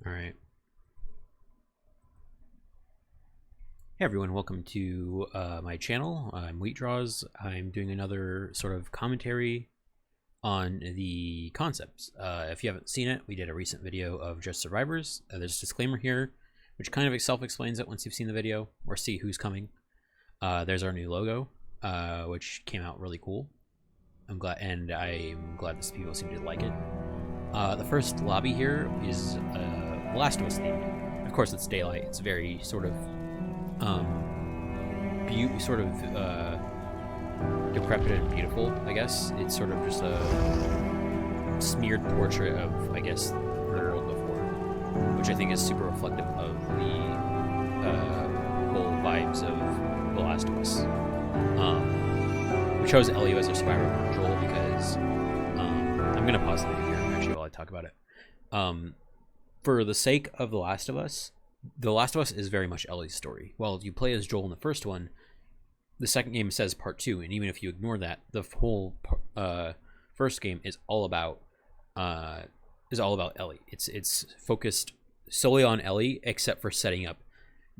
All right. Hey everyone, welcome to my channel. I'm WheatDraws. I'm doing another sort of commentary on the concepts. If you haven't seen it, we did a recent video of just survivors. There's a disclaimer here, which kind of self-explains it once you've seen the video or see who's coming. There's our new logo, which came out really cool. I'm glad that people seem to like it. The first lobby here is Last of Us themed. Of course, it's daylight. It's very sort of decrepit and beautiful, I guess. It's sort of just a smeared portrait of, I guess, the world before, which I think is super reflective of the whole vibes of The Last of Us. We chose Ellie as our survivor over Joel because I'm gonna pause the video here actually while I talk about it. For the sake of The Last of Us is very much Ellie's story. While you play as Joel in the first one, the second game says part 2, and even if you ignore that, the whole first game is all about Ellie. It's focused solely on Ellie, except for setting up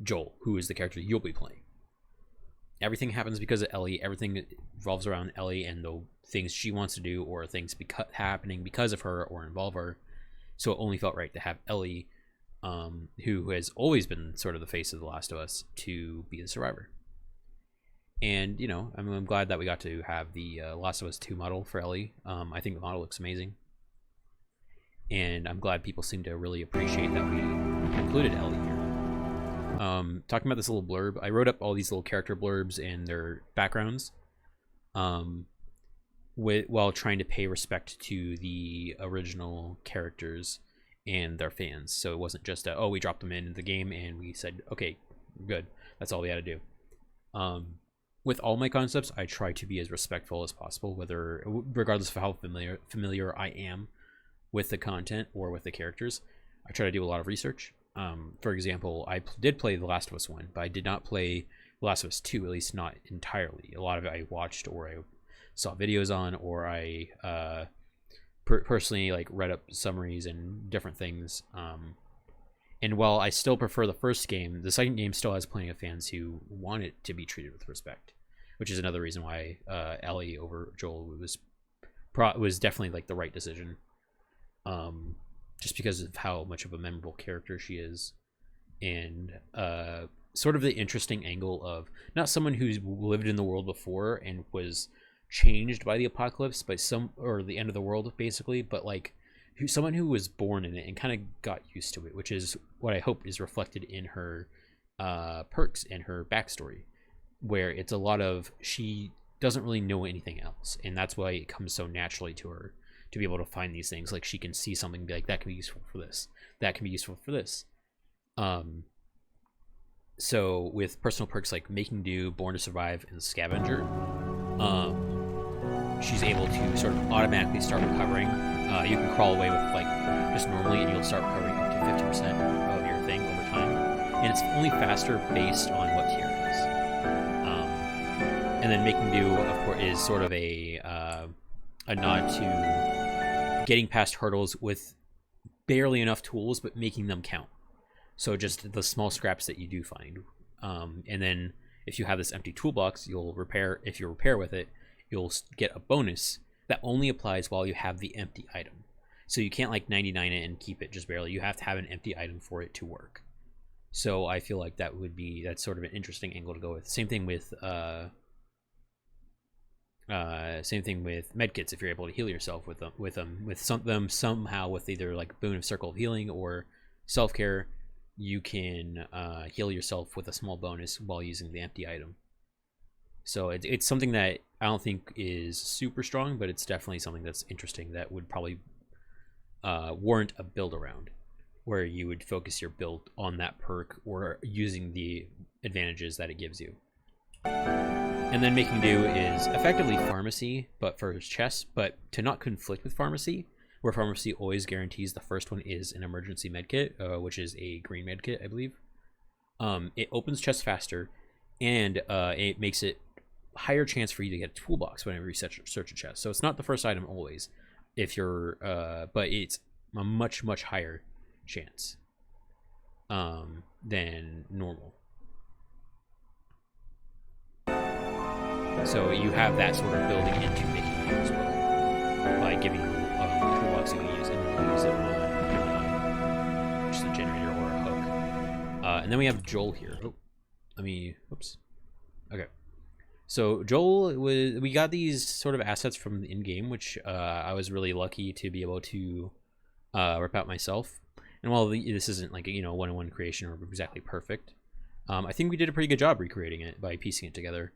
Joel, who is the character you'll be playing. Everything happens because of Ellie. Everything revolves around Ellie and the things she wants to do, or things happening because of her or involve her. So it only felt right to have Ellie, who has always been sort of the face of The Last of Us, to be the survivor. And, you know, I'm glad that we got to have the Last of Us 2 model for Ellie. I think the model looks amazing. And I'm glad people seem to really appreciate that we included Ellie here. Talking about this little blurb, I wrote up all these little character blurbs and their backgrounds while trying to pay respect to the original characters and their fans. So it wasn't just oh, we dropped them in the game and we said, okay, good, that's all we had to do. With all my concepts, I try to be as respectful as possible, regardless of how familiar I am with the content or with the characters. I try to do a lot of research. For example, I did play The Last of Us 1, but I did not play The Last of Us 2, at least not entirely. A lot of it I watched, or I saw videos on, or I personally like read up summaries and different things. And while I still prefer the first game, the second game still has plenty of fans who want it to be treated with respect, which is another reason why Ellie over Joel was definitely like the right decision. Just because of how much of a memorable character she is, and sort of the interesting angle of not someone who's lived in the world before and was changed by the apocalypse, or the end of the world basically, but like someone who was born in it and kind of got used to it, which is what I hope is reflected in her perks and her backstory, where it's a lot of she doesn't really know anything else, and that's why it comes so naturally to her to be able to find these things. Like she can see something and be like, that can be useful for this, that can be useful for this. So with personal perks like Making Do, Born to Survive, and Scavenger, she's able to sort of automatically start recovering. You can crawl away with like just normally, and you'll start recovering up to 50% of your thing over time, and it's only faster based on what tier it is. And then Making Do, of course, is sort of a nod to getting past hurdles with barely enough tools, but making them count. So just the small scraps that you do find. And then if you have this empty toolbox, if you repair with it, you'll get a bonus that only applies while you have the empty item. So you can't like 99 it and keep it just barely. You have to have an empty item for it to work. So I feel like that's sort of an interesting angle to go with. Same thing with medkits. If you're able to heal yourself with them somehow, with either like Boon of Circle of Healing or self-care, you can heal yourself with a small bonus while using the empty item. So it's something that I don't think is super strong, but it's definitely something that's interesting that would probably warrant a build around, where you would focus your build on that perk or using the advantages that it gives you. And then Making Do is effectively Pharmacy, but for chests, but to not conflict with Pharmacy, where Pharmacy always guarantees the first one is an emergency medkit, which is a green medkit, I believe. It opens chests faster, and it makes it higher chance for you to get a toolbox whenever you search a chest. So it's not the first item always, if you're, but it's a much higher chance. than normal. So you have that sort of building into making it as well by giving you toolbox you can use, and then you use it on just a generator or a hook. And then we have Joel here. Oh, oops. Okay. So Joel we got these sort of assets from the in-game, which I was really lucky to be able to rip out myself. And while this isn't like a one-on-one creation or exactly perfect, I think we did a pretty good job recreating it by piecing it together.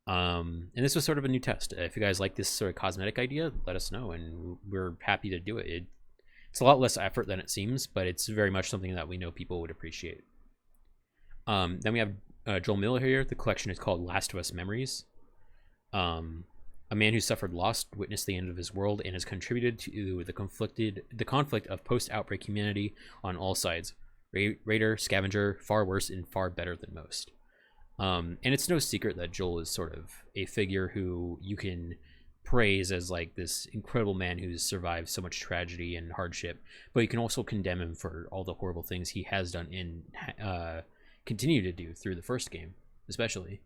And this was sort of a new test. If you guys like this sort of cosmetic idea, let us know, and we're happy to do it. It's a lot less effort than it seems, but it's very much something that we know people would appreciate. Then we have Joel Miller here. The collection is called Last of Us Memories. A man who suffered loss witnessed the end of his world and has contributed to the conflict of post-outbreak humanity on all sides. Raider, scavenger, far worse and far better than most. And it's no secret that Joel is sort of a figure who you can praise as like this incredible man who's survived so much tragedy and hardship, but you can also condemn him for all the horrible things he has done and continue to do through the first game, especially.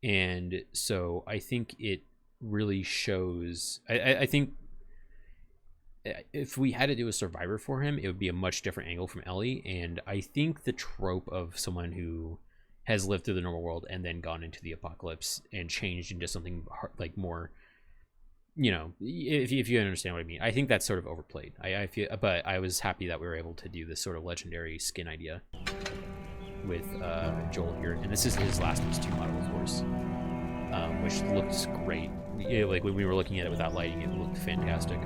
And so I think it really shows. I think if we had to do a survivor for him, it would be a much different angle from Ellie. And I think the trope of someone who has lived through the normal world and then gone into the apocalypse and changed into something like more, if you understand what I mean. I think that's sort of overplayed. I feel, but I was happy that we were able to do this sort of legendary skin idea with Joel here, and this is his Last of Us 2 model, of course, which looks great. Like when we were looking at it without lighting, it looked fantastic.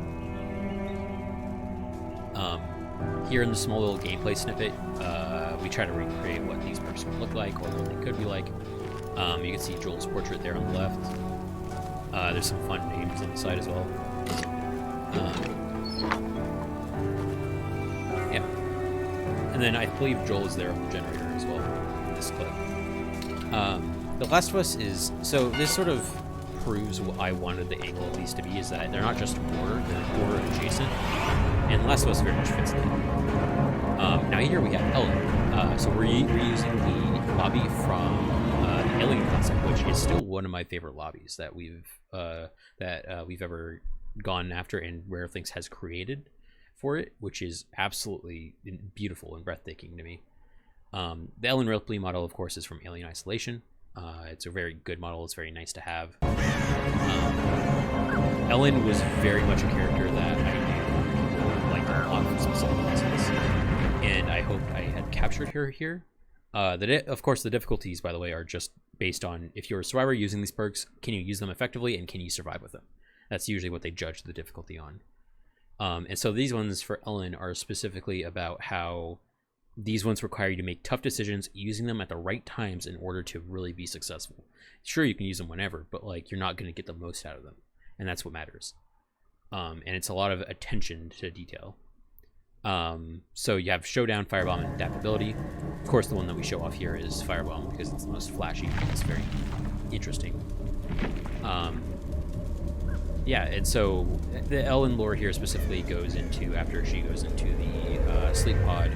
Here in the small little gameplay snippet, we try to recreate what these perks would look like or what they could be like. You can see Joel's portrait there on the left. There's some fun names on the side as well. Yeah. And then I believe Joel is there on the generator as well in this clip. The Last of Us is... So this sort of proves what I wanted the angle of these to be, is that they're not just horror, they're horror adjacent. And Last of Us very much fits that. Now here we have Ellen. So we're reusing the lobby from the Alien concept, which is still one of my favorite lobbies that we've ever gone after, and Rare Things has created for it, which is absolutely beautiful and breathtaking to me. The Ellen Ripley model, of course, is from Alien Isolation. It's a very good model. It's very nice to have. Ellen was very much a character that I knew liked a lot from some subclasses, and I hoped I had captured her here. Of course, the difficulties, by the way, are just based on if you're a survivor using these perks, can you use them effectively, and can you survive with them? That's usually what they judge the difficulty on. And so these ones for Ellen are specifically about how these ones require you to make tough decisions, using them at the right times in order to really be successful. Sure, you can use them whenever, but like you're not going to get the most out of them, and that's what matters. And it's a lot of attention to detail. So you have Showdown, Firebomb, and Adaptability. Of course, the one that we show off here is Firebomb because it's the most flashy. It's very interesting. Yeah, and so the Ellen lore here specifically goes into after she goes into the sleep pod,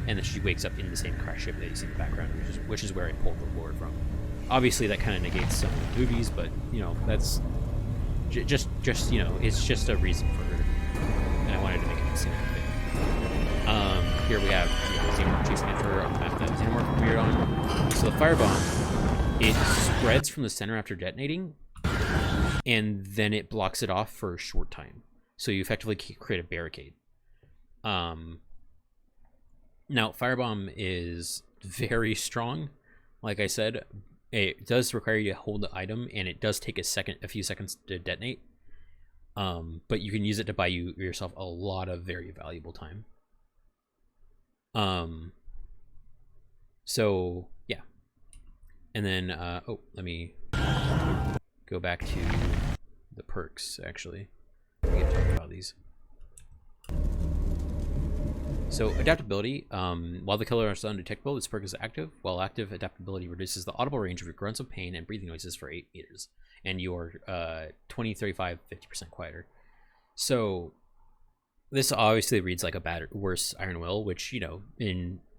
and then she wakes up in the same crash ship that you see in the background, which is where I pulled the lore from. Obviously, that kind of negates some of the movies, but that's just it's just a reason for her, and I wanted to make it seem fit. Here we have Xenomorph chasing after her on the map that Xenomorph appeared on. So the Firebomb, it spreads from the center after detonating, and then it blocks it off for a short time. So you effectively create a barricade. Now, Firebomb is very strong. Like I said, it does require you to hold the item, and it does take a few seconds to detonate. But you can use it to buy yourself a lot of very valuable time. So, yeah. And then, let me go back to the perks, actually. We can talk about these. So adaptability, while the killer is undetectable, this perk is active. While active, adaptability reduces the audible range of your grunts of pain and breathing noises for 8 meters, and you're 20, 35, 50% quieter. So this obviously reads like a bad, worse Iron Will, which, you know,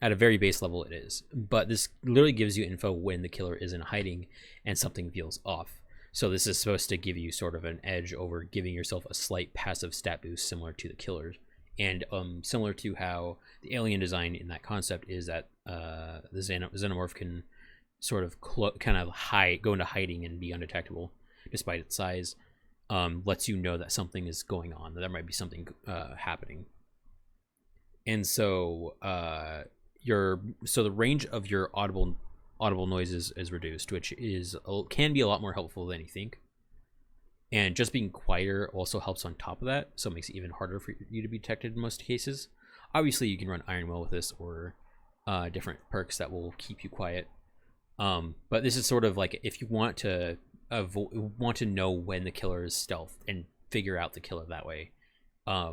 at a very base level it is. But this literally gives you info when the killer is in hiding and something feels off. So this is supposed to give you sort of an edge over giving yourself a slight passive stat boost similar to the killers. And similar to how the alien design in that concept is that the xenomorph can sort of kind of go into hiding and be undetectable despite its size. Lets you know that something is going on, that there might be something happening. And so the range of your audible noises is reduced, which can be a lot more helpful than you think. And just being quieter also helps on top of that, so it makes it even harder for you to be detected in most cases. Obviously, you can run Iron Will with this, or different perks that will keep you quiet. But this is sort of like if you want to know when the killer is stealth and figure out the killer that way,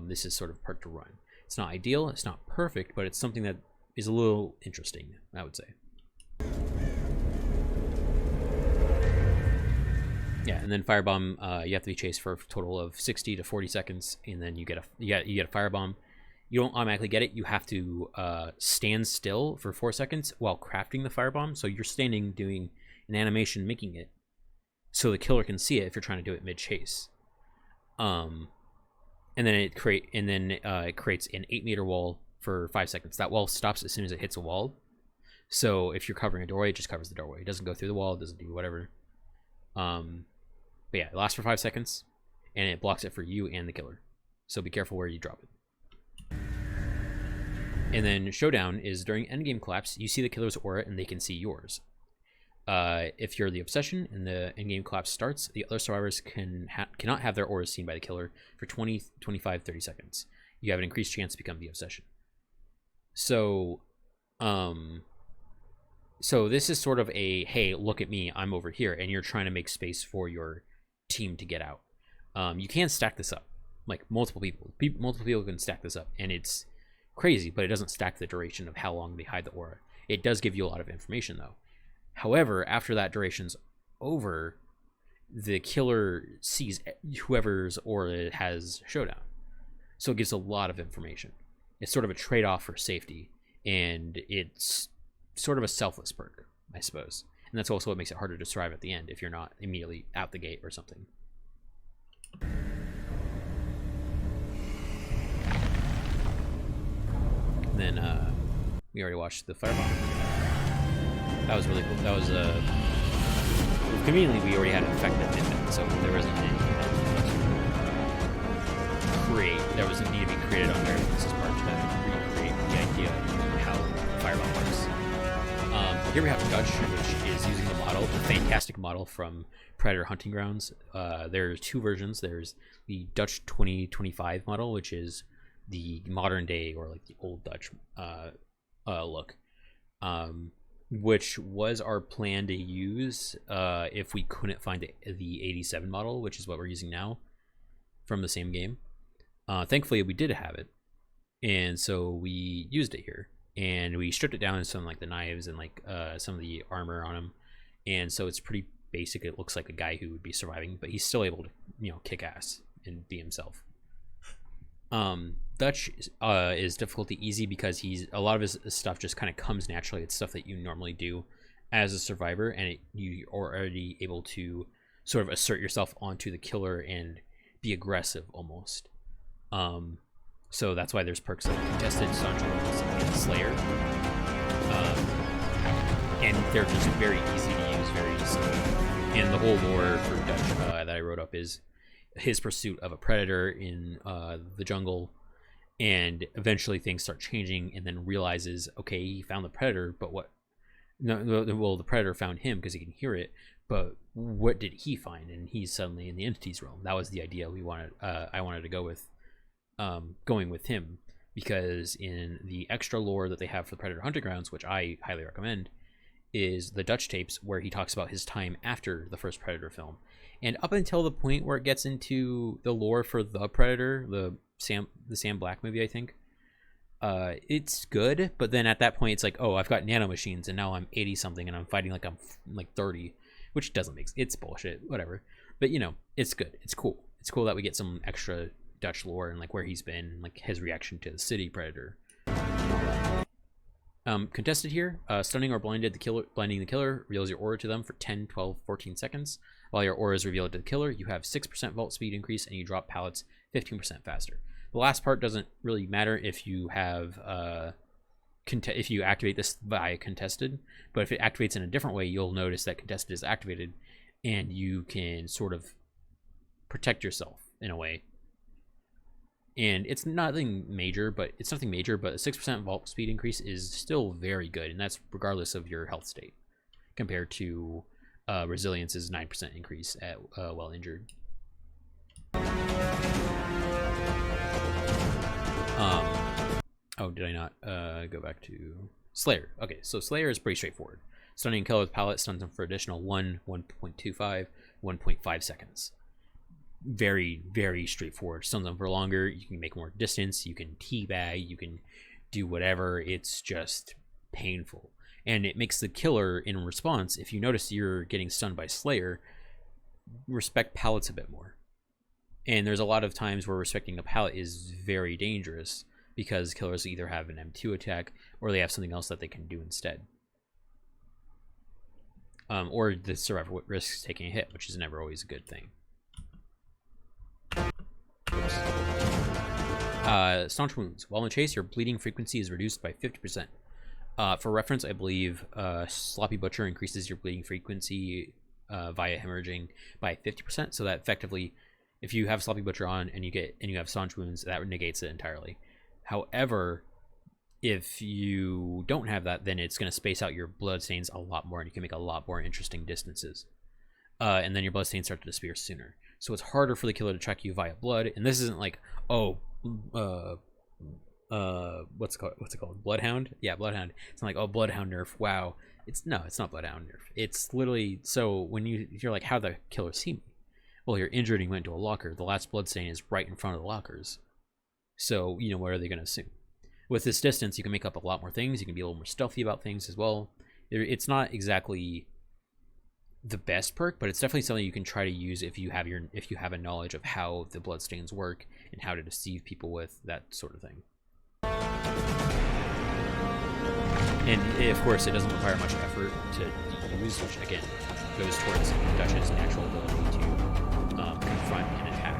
this is sort of perk to run. It's not ideal, it's not perfect, but it's something that is a little interesting, I would say. Yeah, and then Firebomb, you have to be chased for a total of 60 to 40 seconds, and then you get a Firebomb. You don't automatically get it. You have to stand still for 4 seconds while crafting the Firebomb. So you're standing doing an animation making it, so the killer can see it if you're trying to do it mid-chase. And then it creates an 8-meter wall for 5 seconds. That wall stops as soon as it hits a wall. So if you're covering a doorway, it just covers the doorway. It doesn't go through the wall. It doesn't do whatever. But yeah, it lasts for 5 seconds, and it blocks it for you and the killer. So be careful where you drop it. And then Showdown is during endgame collapse. You see the killer's aura, and they can see yours. If you're the Obsession and the endgame collapse starts, the other survivors cannot have their auras seen by the killer for 20, 25, 30 seconds. You have an increased chance to become the Obsession. So, so this is sort of a, hey, look at me, I'm over here, and you're trying to make space for your team to get out. You can stack this up, like multiple people can stack this up, and it's crazy, but it doesn't stack the duration of how long they hide the aura. It does give you a lot of information, though. However, after that duration's over, the killer sees whoever's aura has Showdown, so it gives a lot of information. It's sort of a trade-off for safety, and it's sort of a selfless perk, I suppose. And that's also what makes it harder to survive at the end if you're not immediately out the gate or something. And then we already watched the Firebomb. That was really cool. That was conveniently we already had an effect that did that, so there wasn't anything that there wasn't need to be created on this is part to recreate the idea of how Firebomb works. Here we have Dutch, which is using the model, the fantastic model from Predator Hunting Grounds. There's two versions. There's the Dutch 2025 model, which is the modern day, or like the old Dutch look, which was our plan to use if we couldn't find the 87 model, which is what we're using now from the same game. Thankfully, we did have it, and so we used it here. And we stripped it down to some like the knives and like some of the armor on him, and so it's pretty basic. It looks like a guy who would be surviving, but he's still able to, you know, kick ass and be himself. Dutch is difficulty easy because a lot of his stuff just kind of comes naturally. It's stuff that you normally do as a survivor, and you are already able to sort of assert yourself onto the killer and be aggressive almost. So that's why there's perks like Contested, Staunch Wounds, and Slayer. And they're just very easy to use, very easily. And the whole lore for Dutch that I wrote up is his pursuit of a predator in the jungle, and eventually things start changing, and then realizes, okay, he found the predator, but what? Well, the predator found him because he can hear it, but what did he find? And he's suddenly in the entities realm. That was the idea I wanted to go with. Going with him, because in the extra lore that they have for the Predator Hunting Grounds, which I highly recommend, is the Dutch tapes where he talks about his time after the first Predator film, and up until the point where it gets into the lore for the Predator, the Sam Black movie, I think, it's good, but then at that point it's like, oh, I've got nanomachines and now I'm 80 something and I'm fighting like I'm like 30, which doesn't make it's bullshit, whatever. But you know, it's good, it's cool that we get some extra Dutch lore and like where he's been, like his reaction to the city predator. Contested here, stunning or blinding the killer reveals your aura to them for 10, 12, 14 seconds. While your aura is revealed to the killer, you have 6% vault speed increase and you drop pallets 15% faster. The last part doesn't really matter if you have if you activate this via contested, but if it activates in a different way, you'll notice that contested is activated and you can sort of protect yourself in a way. And it's nothing major, but a 6% vault speed increase is still very good, and that's regardless of your health state, compared to resilience's 9% increase at while injured. Oh, did I not go back to Slayer? Okay, so Slayer is pretty straightforward. Stunning killer with pallet stuns them for additional 1.25, 1.5 seconds. Very, very straightforward. Stuns them for longer. You can make more distance. You can teabag. You can do whatever. It's just painful. And it makes the killer, in response, if you notice you're getting stunned by Slayer, respect pallets a bit more. And there's a lot of times where respecting a pallet is very dangerous because killers either have an M2 attack or they have something else that they can do instead. Or the survivor risks taking a hit, which is never always a good thing. Staunch wounds. While in chase, your bleeding frequency is reduced by 50%. For reference, I believe Sloppy Butcher increases your bleeding frequency via hemorrhaging by 50%. So that effectively, if you have Sloppy Butcher on and you have staunch wounds, that negates it entirely. However, if you don't have that, then it's going to space out your bloodstains a lot more, and you can make a lot more interesting distances. And then your bloodstains start to disappear sooner. So it's harder for the killer to track you via blood. And this isn't like, oh, what's it called? Bloodhound? Yeah, Bloodhound. It's not like, oh, Bloodhound nerf. Wow. It's not Bloodhound nerf. It's literally, so when you're like, how'd the killer see me? Well, you're injured and you went into a locker. The last bloodstain is right in front of the lockers. So, what are they going to assume? With this distance, you can make up a lot more things. You can be a little more stealthy about things as well. It's not exactly the best perk, but it's definitely something you can try to use if you have a knowledge of how the bloodstains work and how to deceive people with that sort of thing. And of course, it doesn't require much effort to use, which again goes towards Dutch's natural ability to confront and attack.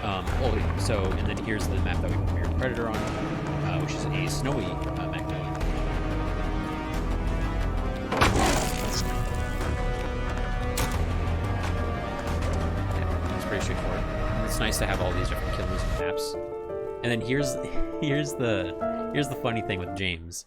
And then here's the map that we premiered Predator on, which is a snowy map. Pretty straightforward. It's nice to have all these different killers and maps. And then here's the funny thing with James.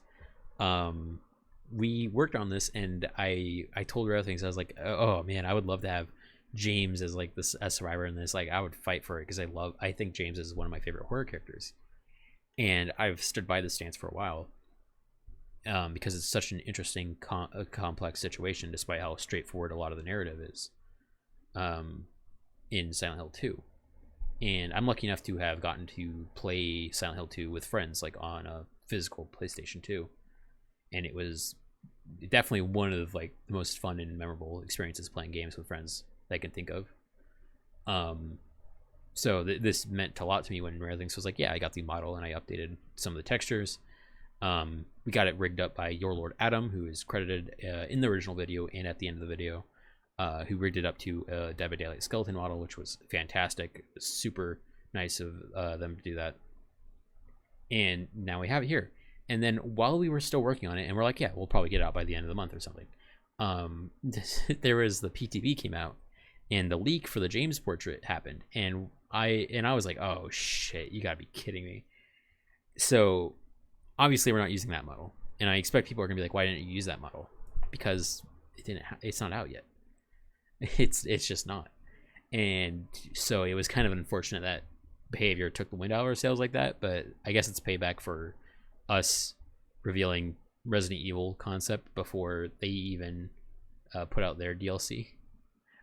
We worked on this, and I told her other things. I was like, oh man, I would love to have James as like this as survivor in this. Like, I would fight for it because I think James is one of my favorite horror characters, and I've stood by this stance for a while. Because it's such an interesting, complex situation, despite how straightforward a lot of the narrative is. In Silent Hill 2, and I'm lucky enough to have gotten to play Silent Hill 2 with friends, like on a physical PlayStation 2, and it was definitely one of like the most fun and memorable experiences playing games with friends that I can think of. So this meant a lot to me when Rare Things was like, yeah, I got the model and I updated some of the textures. We got it rigged up by Your Lord Adam, who is credited in the original video and at the end of the video. Who rigged it up to a Dead by Daylight skeleton model, which was fantastic. Super nice of them to do that. And now we have it here. And then while we were still working on it, and we're like, yeah, we'll probably get it out by the end of the month or something. There was the PTB came out, and the leak for the James portrait happened, and I was like, oh shit, you gotta be kidding me. So obviously we're not using that model, and I expect people are gonna be like, why didn't you use that model? Because it's not out yet. It's just not. And so it was kind of unfortunate that behavior took the wind out of our sails like that, but I guess it's payback for us revealing Resident Evil concept before they even put out their DLC,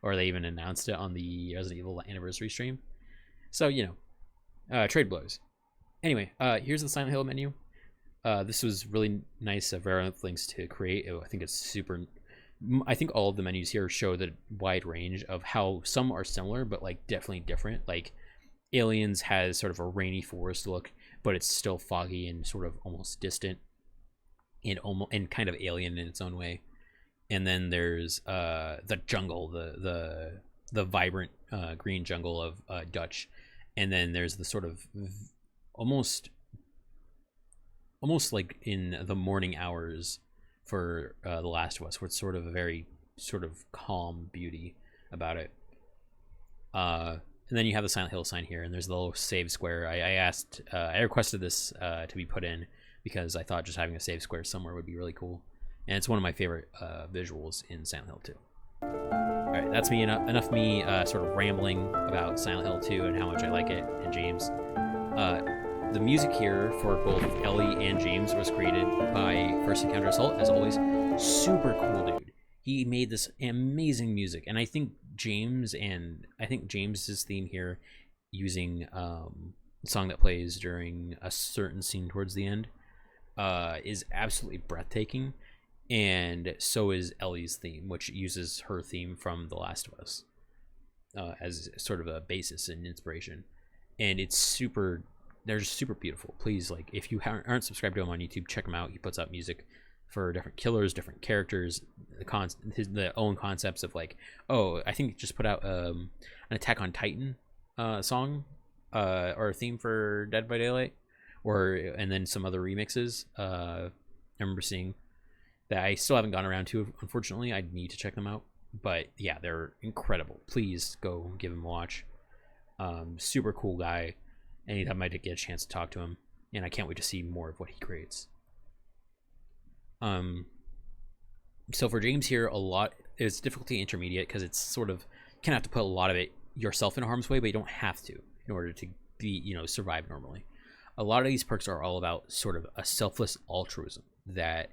or they even announced it on the Resident Evil anniversary stream. So trade blows. Anyway, here's the Silent Hill menu. This was really nice of Rare Things to create. I think it's super. I think all of the menus here show the wide range of how some are similar, but like definitely different. Like Aliens has sort of a rainy forest look, but it's still foggy and sort of almost distant and kind of alien in its own way. And then there's the jungle, the vibrant green jungle of Dutch, and then there's the sort of almost like in the morning hours for The Last of Us, where it's sort of a very sort of calm beauty about it. And then you have the Silent Hill sign here, and there's the little save square. I requested this to be put in because I thought just having a save square somewhere would be really cool, and it's one of my favorite visuals in Silent Hill 2. All right, that's me enough me sort of rambling about Silent Hill 2 and how much I like it, and James. The music here for both Ellie and James was created by First Encounter Assault, as always. Super cool dude. He made this amazing music, and I think James's theme here, using the song that plays during a certain scene towards the end, is absolutely breathtaking. And so is Ellie's theme, which uses her theme from The Last of Us as sort of a basis and inspiration. And they're just super beautiful. Please, like, if you aren't subscribed to him on YouTube, check him out. He puts out music for different killers, different characters, the own concepts of, like, I think he just put out an Attack on Titan song or a theme for Dead by Daylight, and then some other remixes. I remember seeing that. I still haven't gotten around to, unfortunately. I need to check them out, but yeah, they're incredible. Please go give him a watch. Super cool guy. Anytime I get a chance to talk to him, and I can't wait to see more of what he creates. So for James here, it's difficulty intermediate because it's sort of, you kind of have to put a lot of it yourself in harm's way, but you don't have to in order to be, survive normally. A lot of these perks are all about sort of a selfless altruism that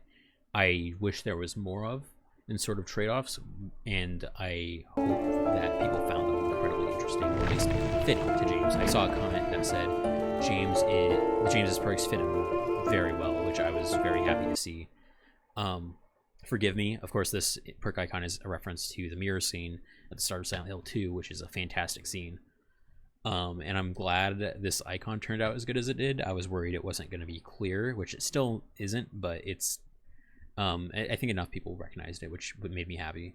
I wish there was more of in sort of trade-offs, and I hope that people found them incredibly interesting, or at least fit to James. I saw a comment that said James's perks fit him very well, which I was very happy to see. Forgive me, of course, this perk icon is a reference to the mirror scene at the start of Silent Hill 2, which is a fantastic scene. And I'm glad this icon turned out as good as it did. I was worried it wasn't going to be clear, which it still isn't, but it's I think enough people recognized it, which made me happy.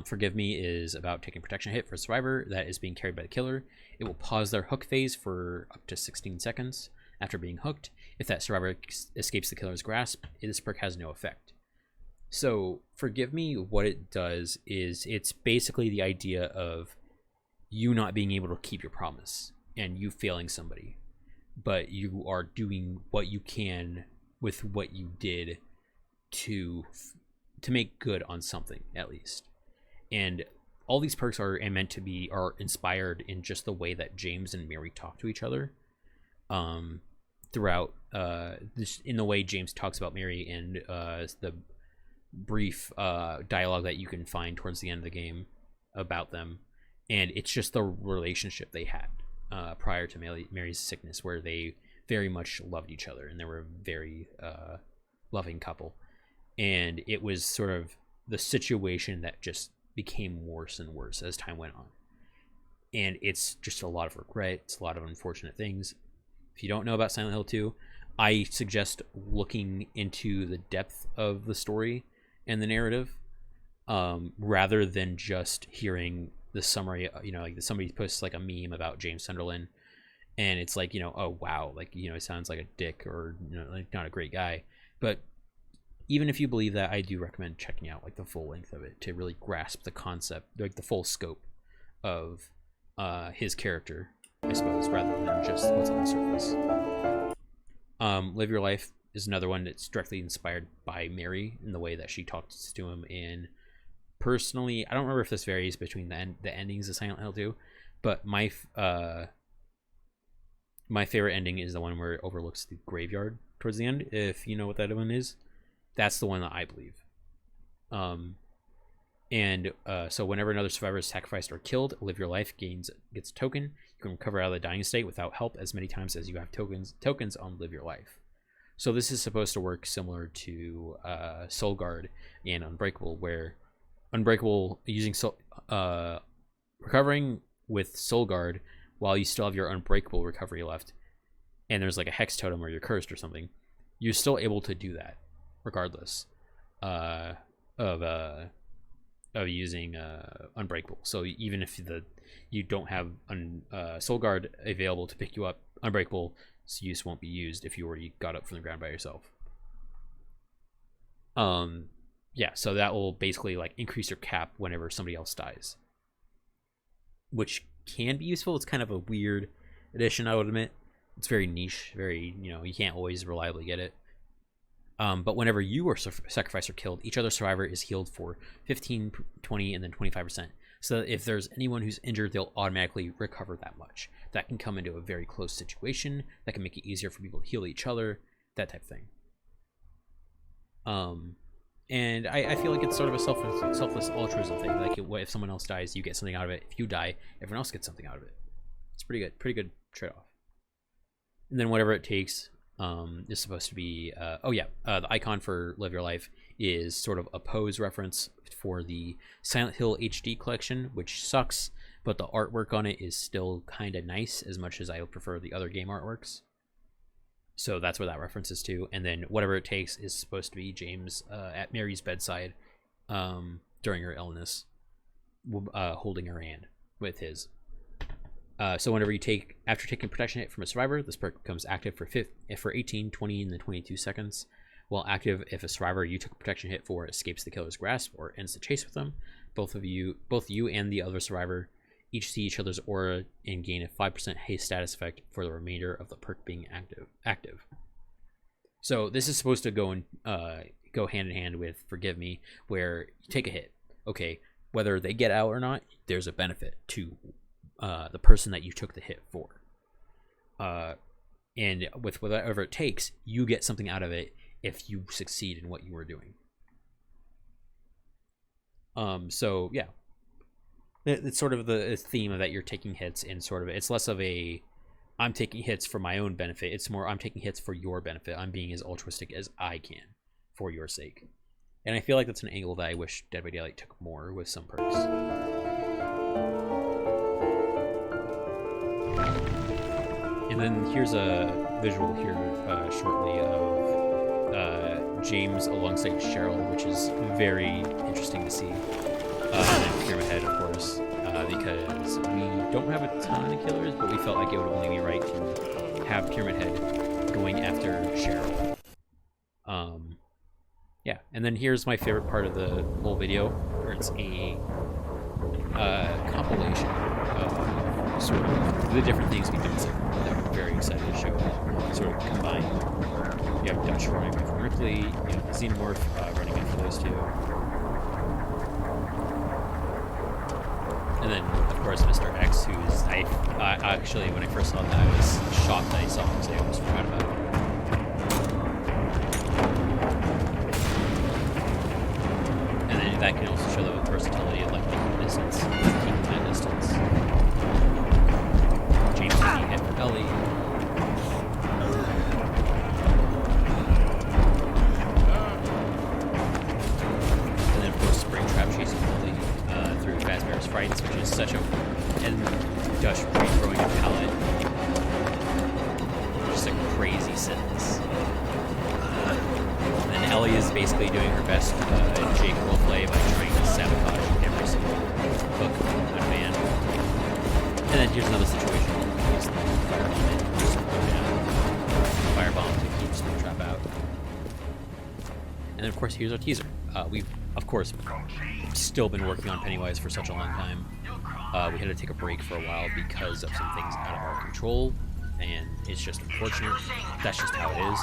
Forgive Me is about taking protection hit for a survivor that is being carried by the killer. It will pause their hook phase for up to 16 seconds after being hooked. If that survivor escapes the killer's grasp, this perk has no effect. So Forgive Me, what it does is it's basically the idea of you not being able to keep your promise and you failing somebody, but you are doing what you can with what you did to make good on something, at least. And all these perks are inspired in just the way that James and Mary talk to each other throughout in the way James talks about Mary, and the brief dialogue that you can find towards the end of the game about them. And it's just the relationship they had prior to Mary's sickness, where they very much loved each other and they were a very loving couple. And it was sort of the situation that just became worse and worse as time went on. And it's just a lot of regret. It's a lot of unfortunate things. If you don't know about Silent Hill 2, I suggest looking into the depth of the story and the narrative, rather than just hearing the summary. Like somebody posts like a meme about James Sunderland, and it's like, oh wow, like, it sounds like a dick, or like not a great guy. But even if you believe that, I do recommend checking out like the full length of it to really grasp the concept, like the full scope of his character, I suppose, rather than just what's on the surface. Live Your Life is another one that's directly inspired by Mary in the way that she talks to him. In personally, I don't remember if this varies between the endings of Silent Hill 2, but my favorite ending is the one where it overlooks the graveyard towards the end. If you know what that one is, that's the one that I believe. So whenever another survivor is sacrificed or killed, Live Your Life gets a token. You can recover out of the dying state without help as many times as you have tokens on Live Your Life. So this is supposed to work similar to Soul Guard and Unbreakable, where Unbreakable, using recovering with Soul Guard while you still have your unbreakable recovery left, and there's like a hex totem or you're cursed or something, you're still able to do that regardless of using unbreakable. So even if you don't have soul guard available to pick you up, unbreakable use won't be used if you already got up from the ground by yourself. Yeah, so that will basically like increase your cap whenever somebody else dies, which can be useful. It's kind of a weird addition, I would admit. It's very niche, very, you can't always reliably get it. But whenever you are sacrificed or killed, each other survivor is healed for 15, 20, and then 25%. So if there's anyone who's injured, they'll automatically recover that much. That can come into a very close situation. That can make it easier for people to heal each other, that type of thing. And I feel like it's sort of a selfless altruism thing. Like if someone else dies, you get something out of it. If you die, everyone else gets something out of it. It's pretty good trade-off. And then whatever it takes is supposed to be the icon for Live Your Life is sort of a pose reference for the Silent Hill HD collection, which sucks, but the artwork on it is still kind of nice, as much as I prefer the other game artworks. So that's what that reference is to. And then whatever it takes is supposed to be James at Mary's bedside during her illness, holding her hand with his. So whenever after taking protection hit from a survivor, this perk becomes active for 18, 20, and then 22 seconds. While active if a survivor you took a protection hit for escapes the killer's grasp or ends the chase with them. Both you and the other survivor each see each other's aura and gain a 5% haste status effect for the remainder of the perk being active. So this is supposed to go hand in hand with Forgive Me, where you take a hit. Okay, whether they get out or not, there's a benefit to the person that you took the hit for. And with whatever it takes, you get something out of it if you succeed in what you were doing. So yeah. It's sort of the theme of that you're taking hits, and sort of it's less of a I'm taking hits for my own benefit. It's more I'm taking hits for your benefit. I'm being as altruistic as I can for your sake. And I feel like that's an angle that I wish Dead by Daylight took more with some perks. And then here's a visual here shortly of James alongside Cheryl, which is very interesting to see. And Pyramid Head, of course, because we don't have a ton of killers, but we felt like it would only be right to have Pyramid Head going after Cheryl. Yeah, and then here's my favorite part of the whole video, where it's a compilation of sort of the different things we've done so far that I'm very excited to show. Sort of combined. You have Dutch running away from Ripley, you have the Xenomorph running after those two. And then, of course, Mr. X, who's I actually, when I first saw that, I was shocked that I saw him, so I almost forgot about it. And then that can also show the versatility of like keeping distance, keeping that distance. James being hit for Ellie. And then, of course, Springtrap chasing Ellie through Fazbear's Frights, which is such a... and Dush re-throwing a pallet. Just a crazy sentence. And then Ellie is basically doing her best Jake will play by trying to sabotage every single hook on that man. And then here's another situation where we use the firebomb and just go down. Firebomb to keep Springtrap out. And then, of course, here's our teaser. We've, of course, still been working on Pennywise for such a long time. We had to take a break for a while because of some things out of our control, and it's just unfortunate. That's just how it is.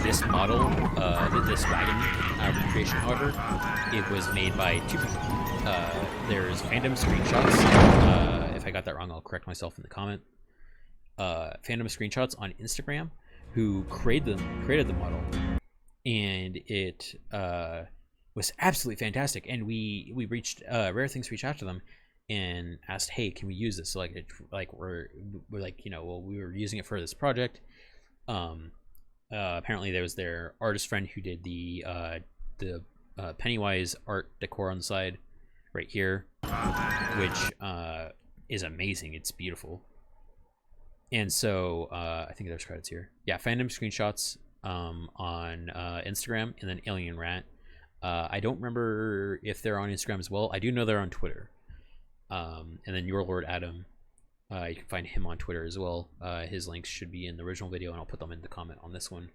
This model, this wagon recreation, however, it was made by two people. There's Fandom Screenshots. If I got that wrong, I'll correct myself in the comment. Fandom Screenshots on Instagram, who created the model, and it was absolutely fantastic. And we reached Rare Things reached out to them and asked, hey, can we use this? So we're like, well, we were using it for this project. Apparently there was their artist friend who did the Pennywise art decor on the side right here, which is amazing. It's beautiful. And so I think there's credits here. Yeah, fandom screenshots on Instagram, and then Alien Rat. I don't remember if they're on Instagram as well. I do know they're on Twitter. And then Your Lord Adam. You can find him on Twitter as well. His links should be in the original video, and I'll put them in the comment on this one.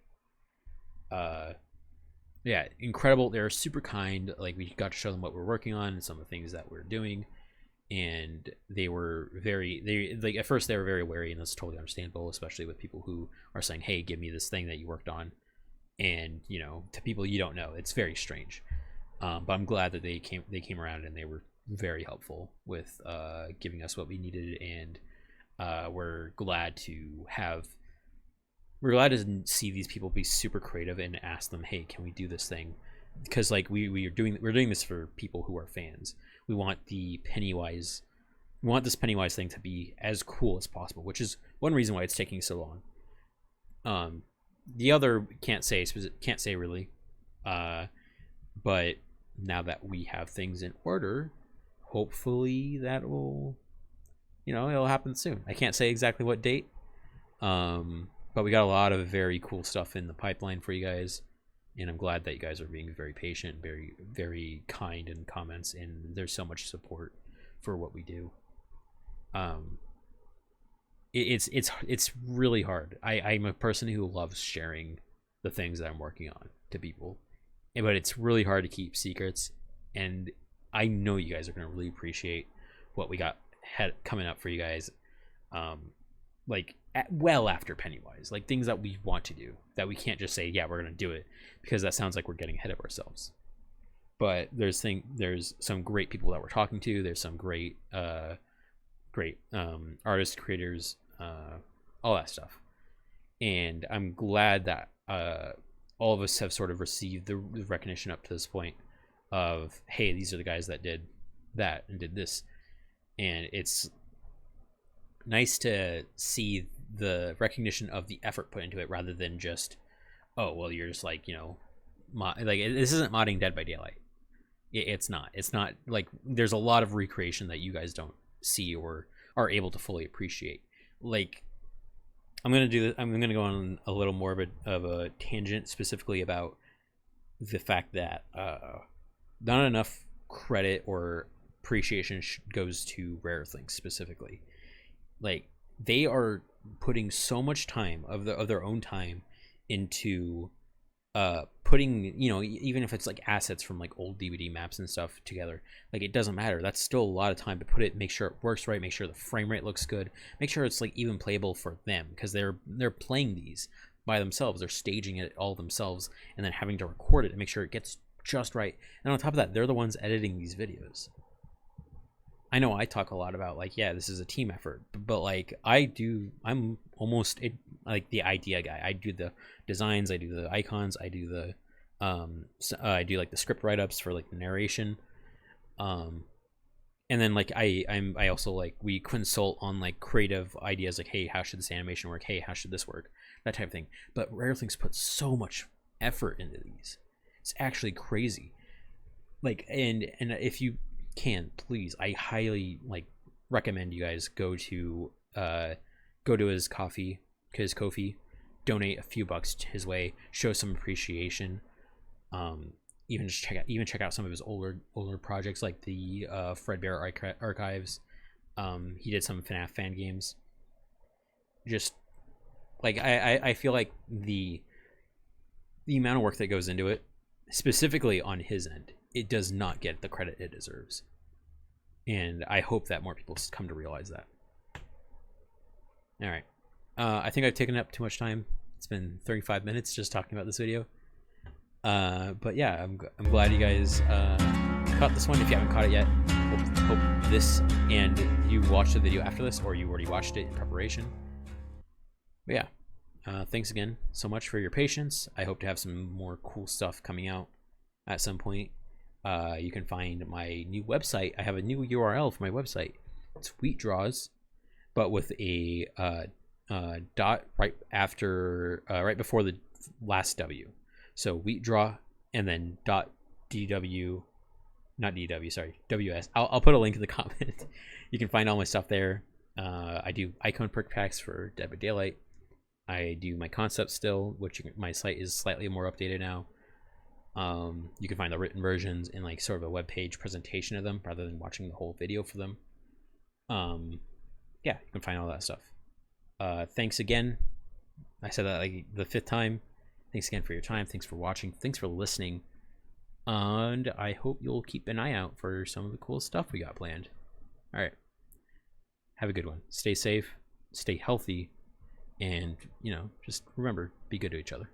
Yeah, incredible. They're super kind. Like, we got to show them what we're working on and some of the things that we're doing. And they were like, at first they were very wary, and that's totally understandable, especially with people who are saying, hey, give me this thing that you worked on. And, you know, to people you don't know, it's very strange. But I'm glad that they came around, and they were very helpful with giving us what we needed. And we're glad to see these people be super creative and ask them, hey, can we do this thing? Because, like, we're doing this for people who are fans. We want this Pennywise thing to be as cool as possible, which is one reason why it's taking so long. The other can't say really, but now that we have things in order, hopefully that will, you know, it'll happen soon. I can't say exactly what date, but we got a lot of very cool stuff in the pipeline for you guys. And I'm glad that you guys are being very patient, very, very kind in comments, and there's so much support for what we do. It's really hard. I'm a person who loves sharing the things that I'm working on to people, but it's really hard to keep secrets. And I know you guys are going to really appreciate what we got coming up for you guys. Like, well after Pennywise, like things that we want to do that we can't just say, yeah, we're going to do it, because that sounds like we're getting ahead of ourselves. But there's some great people that we're talking to. There's some great artists, creators, all that stuff. And I'm glad that all of us have sort of received the recognition up to this point of, hey, these are the guys that did that and did this. And it's nice to see the recognition of the effort put into it, rather than just, oh, well, you're just like, you know, like, this isn't modding Dead by Daylight. It's not like, there's a lot of recreation that you guys don't see or are able to fully appreciate. Like, I'm gonna go on a little more of a tangent, specifically about the fact that not enough credit or appreciation goes to Rare Things specifically. Like, they are putting so much time of their own time into putting, you know, even if it's like assets from like old DVD maps and stuff together, like, it doesn't matter. That's still a lot of time to put it, make sure it works right, make sure the frame rate looks good, make sure it's like even playable for them, because they're playing these by themselves, they're staging it all themselves, and then having to record it and make sure it gets just right. And on top of that, they're the ones editing these videos. I know I talk a lot about, like, yeah, this is a team effort, but like, I'm almost like the idea guy. I do the designs, I do the icons, I do the I do like the script write-ups for like the narration, and then like I also, like, we consult on like creative ideas, like, hey, how should this animation work, hey, how should this work, that type of thing. But Rare Things put so much effort into these, it's actually crazy. Like, and if you can, please, I highly recommend you guys go to his Ko-fi, donate a few bucks his way, show some appreciation. Even check out some of his older projects, like the Fredbear Archives. He did some FNAF fan games. Just like, I feel like the amount of work that goes into it, specifically on his end, it does not get the credit it deserves. And I hope that more people come to realize that. All right. I think I've taken up too much time. It's been 35 minutes just talking about this video. But yeah, I'm glad you guys caught this one. If you haven't caught it yet, hope this, and you watched the video after this, or you already watched it in preparation. But yeah, thanks again so much for your patience. I hope to have some more cool stuff coming out at some point. You can find my new website. I have a new URL for my website. It's WheatDraws, but with a dot right before the last W. So WheatDraw and then .dw not DW, sorry, WS. I'll put a link in the comment. You can find all my stuff there. I do icon perk packs for Dead by Daylight. I do my concepts still, which my site is slightly more updated now. You can find the written versions in like sort of a web page presentation of them rather than watching the whole video for them. Yeah, you can find all that stuff. Thanks again. I said that like the 5th time. Thanks again for your time. Thanks for watching. Thanks for listening. And I hope you'll keep an eye out for some of the cool stuff we got planned. All right. Have a good one. Stay safe, stay healthy, and, just remember, be good to each other.